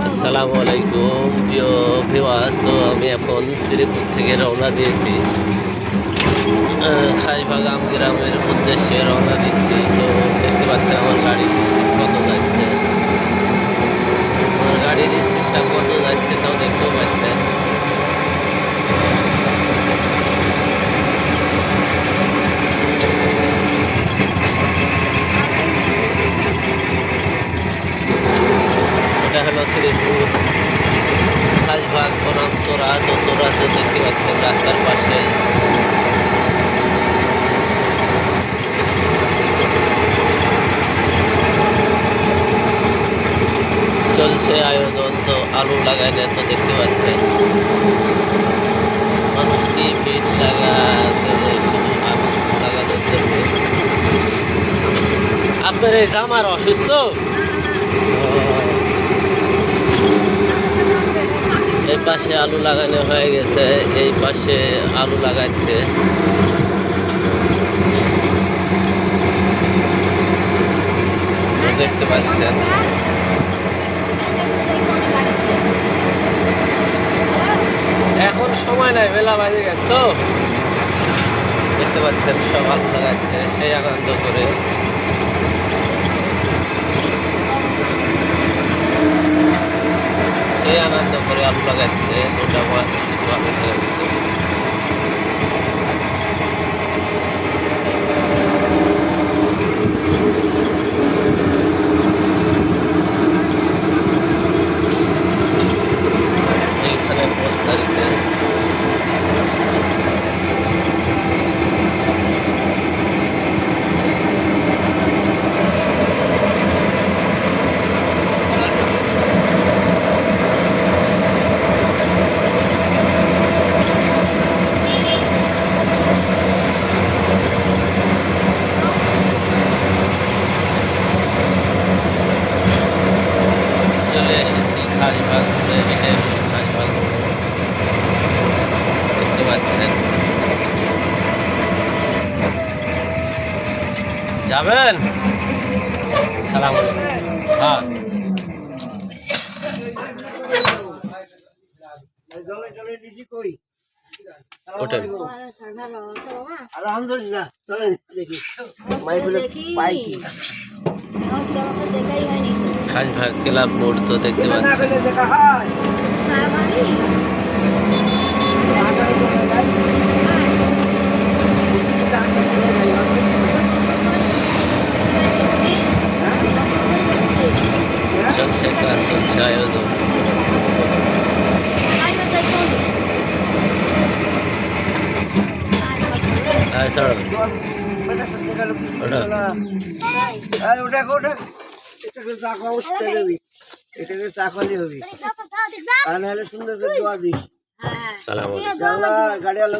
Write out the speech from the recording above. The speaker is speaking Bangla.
আসসালামু আলাইকুম প্রিয় ভিউয়ার্স। তো আমি এখন শ্রীপুর থেকে রওনা দিয়েছি খাইবাগ গ্রামের উদ্দেশ্যে রওনা দিচ্ছি। তো দেখতে পাচ্ছেন আমার গাড়ির স্পিড কত যাচ্ছে, আমার গাড়ির স্পিডটা কত যাচ্ছে তাও দেখতেও পাচ্ছেন। এটা হলো শ্রীপুর খাইবাগ বনাম সোরা। তো সোরাতে দেখতে পাচ্ছেন রাস্তার পাশে চলছে আয়োজন। তো আলু লাগাইলে তো দেখতে পাচ্ছেন মানুষটি ভিড় লাগা আছে শুধু আলু লাগানোর জন্য। আপনার এই জামার অসুস্থ, এই পাশে আলু লাগানো হয়ে গেছে, এই পাশে আলু লাগাচ্ছে। দেখতে পাচ্ছেন এখন সময় নাই, বেলা বাজে গেছে। তো দেখতে পাচ্ছেন সব আলু লাগাচ্ছে সেই আনন্দ করে। সেই আনন্দ করে আলু লাগাচ্ছে, ওটা শুধু আলু লাগাচ্ছে। এইখানে বল সারিছে চলে এসেছি খাইবাগ। খাইবাগ দেখতে পাচ্ছেন। যাবেন? সালাম আলাইকুম। হ্যাঁ ওটাই আলহামদুলিল্লাহ। চলেন দেখি মাইফুলে পাই কি খাইবাগ ক্লাব মোড় তো দেখতে পাচ্ছেন। দেখা হয় চলছে কাজ, চলছে আয়োজন। সুন্দর করে দোয়া দিস। সালাম গাড়ি আলো